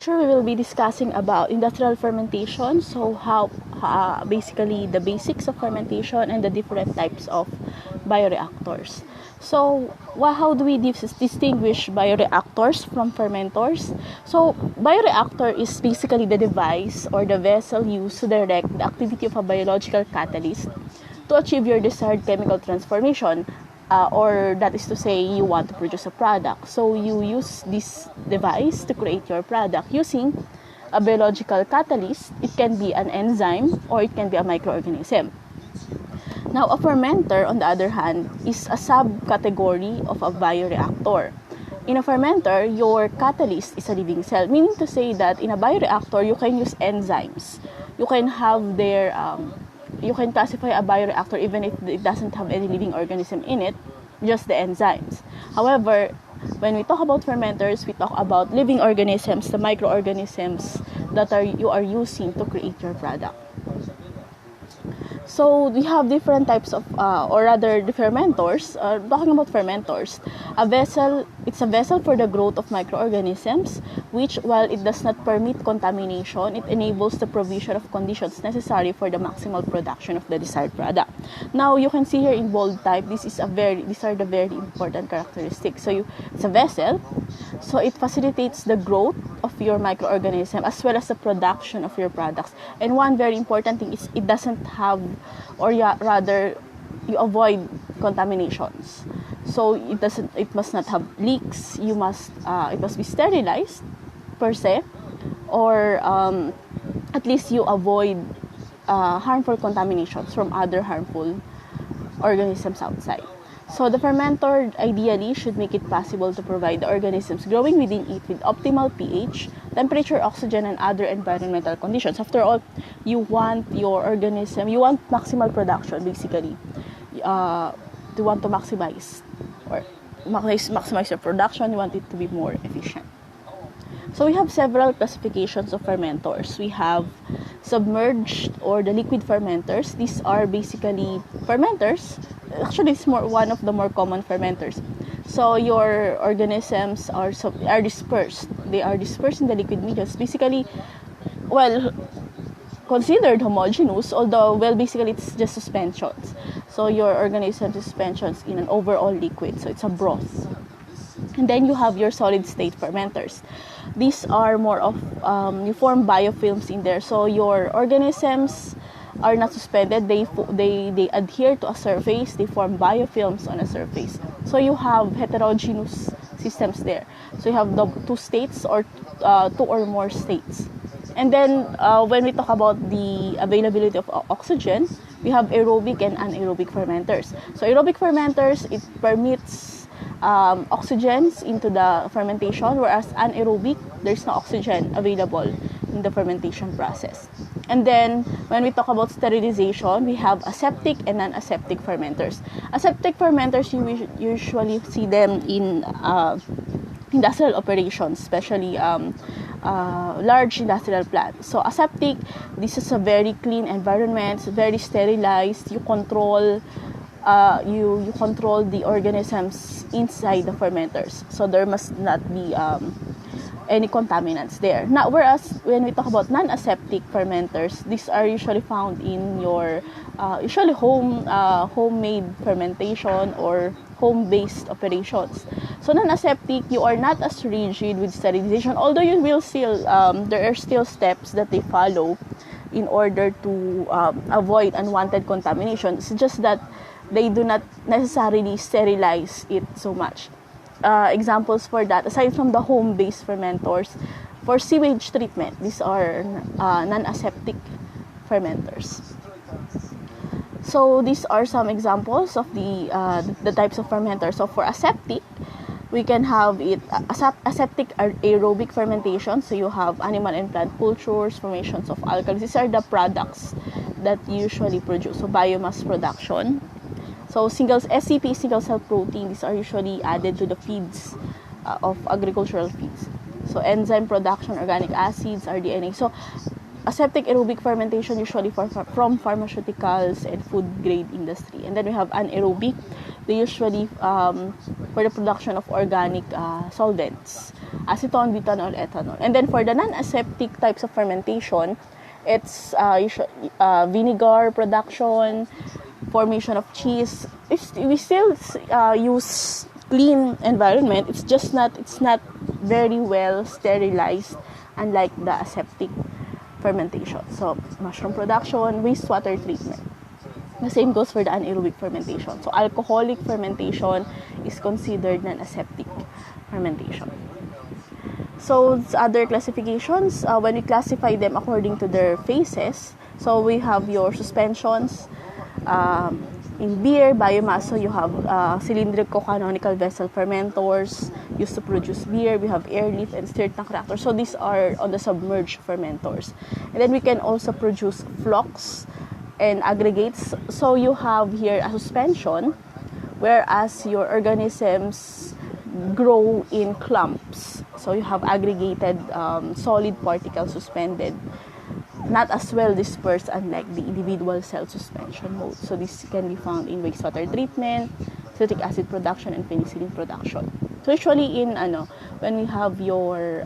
lecture, we will be discussing about industrial fermentation. So how basically the basics of fermentation and the different types of bioreactors. So how do we distinguish bioreactors from fermenters? So bioreactor is basically the device or the vessel used to direct the activity of a biological catalyst to achieve your desired chemical transformation. Or that is to say, you want to produce a product. So you use this device to create your product using a biological catalyst. It can be an enzyme or it can be a microorganism. Now, a fermenter, on the other hand, is a subcategory of a bioreactor. In a fermenter, your catalyst is a living cell, meaning to say that in a bioreactor, you can use enzymes. You can have their you can classify a bioreactor even if it doesn't have any living organism in it, just the enzymes. However, when we talk about fermenters, we talk about living organisms, the microorganisms that you are using to create your product. So we have different types of, or rather, the fermenters. Talking about fermenters, it's a vessel for the growth of microorganisms, which, while it does not permit contamination, it enables the provision of conditions necessary for the maximal production of the desired product. Now you can see here in bold type, these are the very important characteristics. So it's a vessel, so it facilitates the growth of your microorganism as well as the production of your products. And one very important thing is it doesn't have, or rather, you avoid contaminations. So it must not have leaks. It must be sterilized per se, or at least you avoid harmful contaminations from other harmful organisms outside. So the fermenter ideally should make it possible to provide the organisms growing within it with optimal pH, temperature, oxygen, and other environmental conditions. After all, you want your organism, you want maximal production basically. You want to maximize your production, you want it to be more efficient. So we have several classifications of fermenters. We have submerged or the liquid fermenters. These are basically fermenters. Actually, it's one of the more common fermenters. So your organisms are dispersed. They are dispersed in the liquid medium. Basically, considered homogeneous, although basically it's just suspensions. So your organism suspensions in an overall liquid. So it's a broth. And then you have your solid state fermenters. These are more of you form biofilms in there. So your organisms are not suspended. They adhere to a surface. They form biofilms on a surface. So you have heterogeneous systems there. So you have the two states or two or more states. And then when we talk about the availability of oxygen, we have aerobic and anaerobic fermenters. So aerobic fermenters, it permits oxygens into the fermentation, whereas anaerobic, there's no oxygen available in the fermentation process. And then when we talk about sterilization, we have aseptic and non-aseptic fermenters. Aseptic fermenters, you usually see them in industrial operations, especially large industrial plants. So aseptic, this is a very clean environment, very sterilized. You control you control the organisms inside the fermenters, so there must not be any contaminants there. Now, whereas when we talk about non-aseptic fermenters, these are usually found in your usually homemade fermentation or home-based operations. So non-aseptic, you are not as rigid with sterilization, although you will still there are still steps that they follow in order to avoid unwanted contamination. It's just that they do not necessarily sterilize it so much. Examples for that, aside from the home-based fermenters, for sewage treatment, these are non-aseptic fermenters. So these are some examples of the types of fermenters. So for aseptic, we can have aseptic aerobic fermentation. So you have animal and plant cultures, formations of alkalis. These are the products that you usually produce. So biomass production. So SCP, single cell protein, these are usually added to the feeds of agricultural feeds. So enzyme production, organic acids, RDNA. So aseptic aerobic fermentation usually from pharmaceuticals and food grade industry. And then we have anaerobic. They usually for the production of organic solvents, acetone, butanol, ethanol. And then for the non-aseptic types of fermentation, it's vinegar production, formation of cheese. If we still use clean environment, it's not very well sterilized, unlike the aseptic fermentation. So mushroom production, wastewater treatment. The same goes for the anaerobic fermentation. So alcoholic fermentation is considered non-aseptic fermentation. So other classifications, when we classify them according to their phases, so we have your suspensions. In beer, biomass, so you have cylindrical canonical vessel fermenters used to produce beer. We have airlift and stirred tank reactors. So these are on the submerged fermenters. And then we can also produce flocks and aggregates. So you have here a suspension, whereas your organisms grow in clumps. So you have aggregated solid particles suspended, not as well dispersed unlike the individual cell suspension mode. So this can be found in wastewater treatment, citric acid production, and penicillin production. So usually in when we have your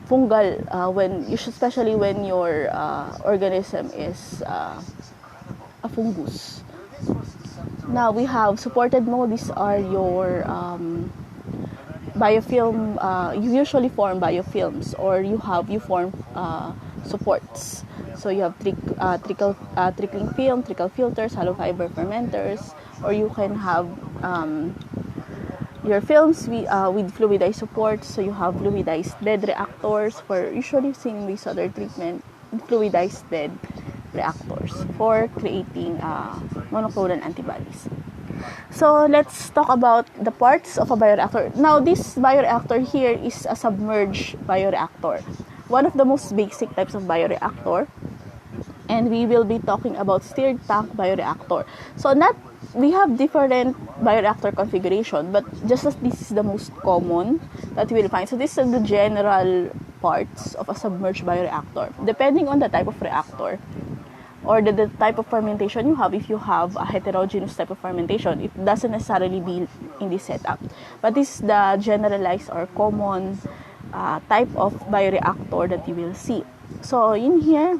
fungal, especially when your organism is a fungus. Now we have supported mode. These are your biofilm. You usually form biofilms, or you form supports. So you have trickling film, trickle filters, hollow fiber fermenters, or you can have your films with fluidized supports. So you have fluidized bed reactors for usually using wastewater treatment, fluidized bed reactors for creating monoclonal antibodies. So let's talk about the parts of a bioreactor. Now this bioreactor here is a submerged bioreactor, one of the most basic types of bioreactor, and we will be talking about stirred tank bioreactor. So we have different bioreactor configuration, but just as this is the most common that we will find. So these are the general parts of a submerged bioreactor. Depending on the type of reactor or the type of fermentation you have, if you have a heterogeneous type of fermentation, it doesn't necessarily be in this setup. But this is the generalized or common type of bioreactor that you will see. So in here,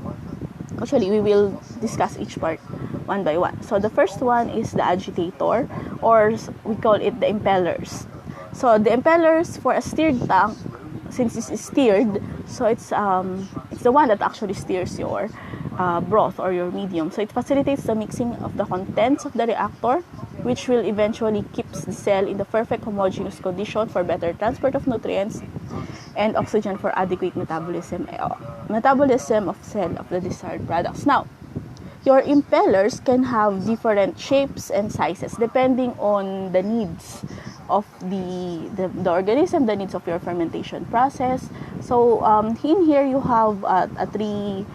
actually, we will discuss each part one by one. So the first one is the agitator, or we call it the impellers. So the impellers for a stirred tank, since this is stirred, so it's the one that actually stirs your broth or your medium. So it facilitates the mixing of the contents of the reactor, which will eventually keeps the cell in the perfect homogeneous condition for better transport of nutrients and oxygen for adequate metabolism of cell of the desired products. Now, your impellers can have different shapes and sizes depending on the needs of the organism, the needs of your fermentation process. So in here you have three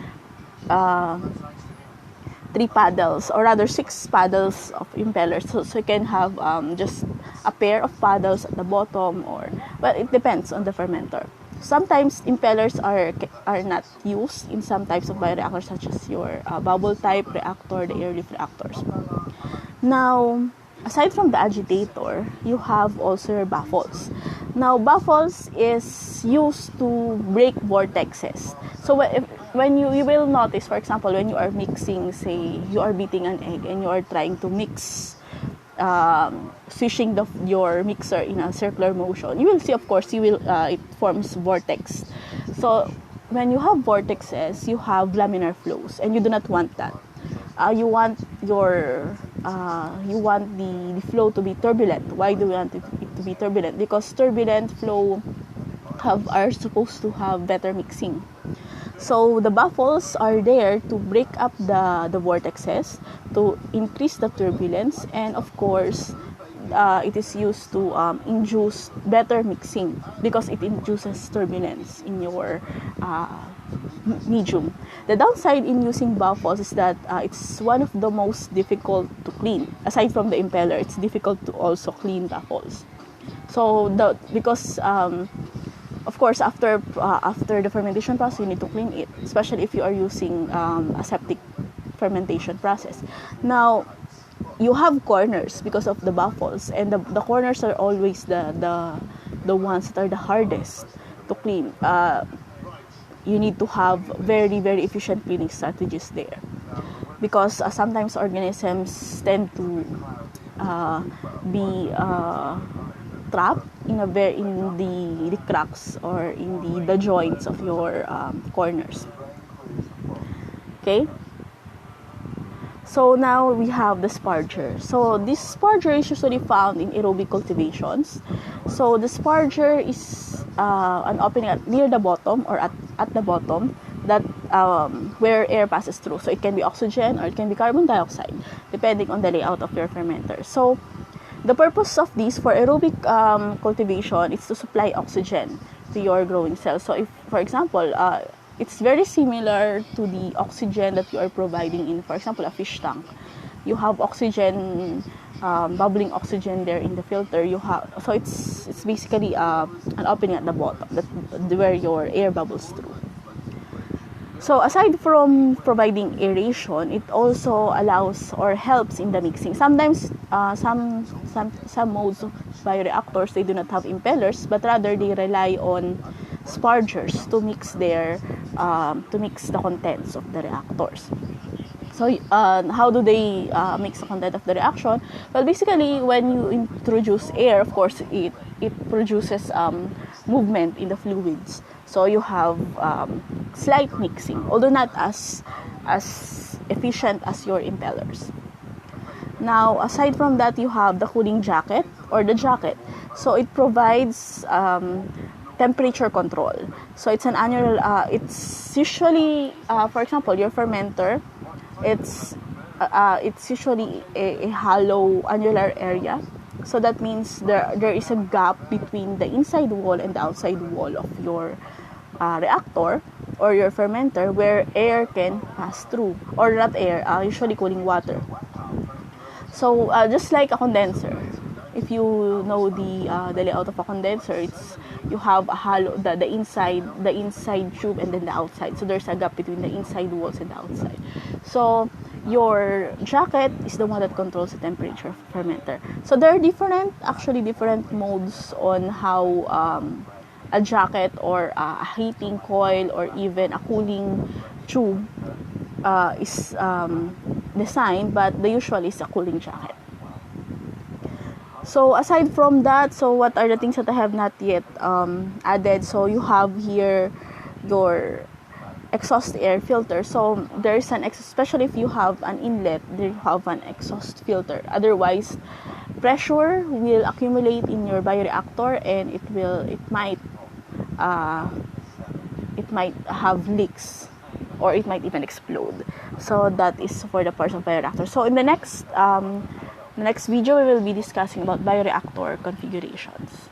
paddles, or rather 6 paddles of impellers. So you can have just a pair of paddles at the bottom, but it depends on the fermenter. Sometimes impellers are not used in some types of bioreactors, such as your bubble type reactor, the airlift reactors. Now, aside from the agitator, you have also your baffles. Now, baffles is used to break vortexes. So when you will notice, for example, when you are mixing, say you are beating an egg and you are trying to mix, swishing your mixer in a circular motion, you will see, of course, it forms vortex. So when you have vortexes, you have laminar flows, and you do not want that. You want the flow to be turbulent. Why do you want it to be turbulent? Because turbulent flow are supposed to have better mixing. So the baffles are there to break up the vortexes, to increase the turbulence, and of course, it is used to induce better mixing because it induces turbulence in your medium. The downside in using baffles is that it's one of the most difficult to clean. Aside from the impeller, it's difficult to also clean baffles. So because of course, after the fermentation process, you need to clean it, especially if you are using aseptic fermentation process. Now, you have corners because of the baffles, and the corners are always the the ones that are the hardest to clean. You need to have very, very efficient cleaning strategies there, because sometimes organisms tend to be trapped in the cracks or in the joints of your corners. Okay. So now we have the sparger. So this sparger is usually found in aerobic cultivations. So the sparger is an opening near the bottom or at the bottom that where air passes through. So it can be oxygen or it can be carbon dioxide, depending on the layout of your fermenter. So the purpose of this for aerobic cultivation is to supply oxygen to your growing cells. So if, for example, it's very similar to the oxygen that you are providing in, for example, a fish tank. You have oxygen, bubbling oxygen there in the filter. So it's basically an opening at the bottom where your air bubbles through. So aside from providing aeration, it also allows or helps in the mixing. Sometimes some modes of bioreactors, they do not have impellers, but rather they rely on spargers to mix the contents of the reactors. So how do they mix the content of the reaction? Well, basically, when you introduce air, of course, it produces movement in the fluids. So you have slight mixing, although not as efficient as your impellers. Now, aside from that, you have the cooling jacket or the jacket. So it provides temperature control. So it's an annual. It's usually, for example, your fermenter. It's usually a hollow annular area. So that means there is a gap between the inside wall and the outside wall of your reactor or your fermenter where air can pass through, or not air, usually cooling water. So just like a condenser, if you know the layout of a condenser, you have a hollow, the inside tube and then the outside. So there's a gap between the inside walls and the outside. So your jacket is the one that controls the temperature of the fermenter. So there are different modes on how a jacket or a heating coil or even a cooling tube is designed, but the usual is a cooling jacket. So aside from that, so what are the things that I have not yet added? So you have here your exhaust air filter. So there's especially if you have an inlet, there you have an exhaust filter. Otherwise, pressure will accumulate in your bioreactor and it might have leaks, or it might even explode. So that is for the parts of bioreactor. So in the next video, we will be discussing about bioreactor configurations.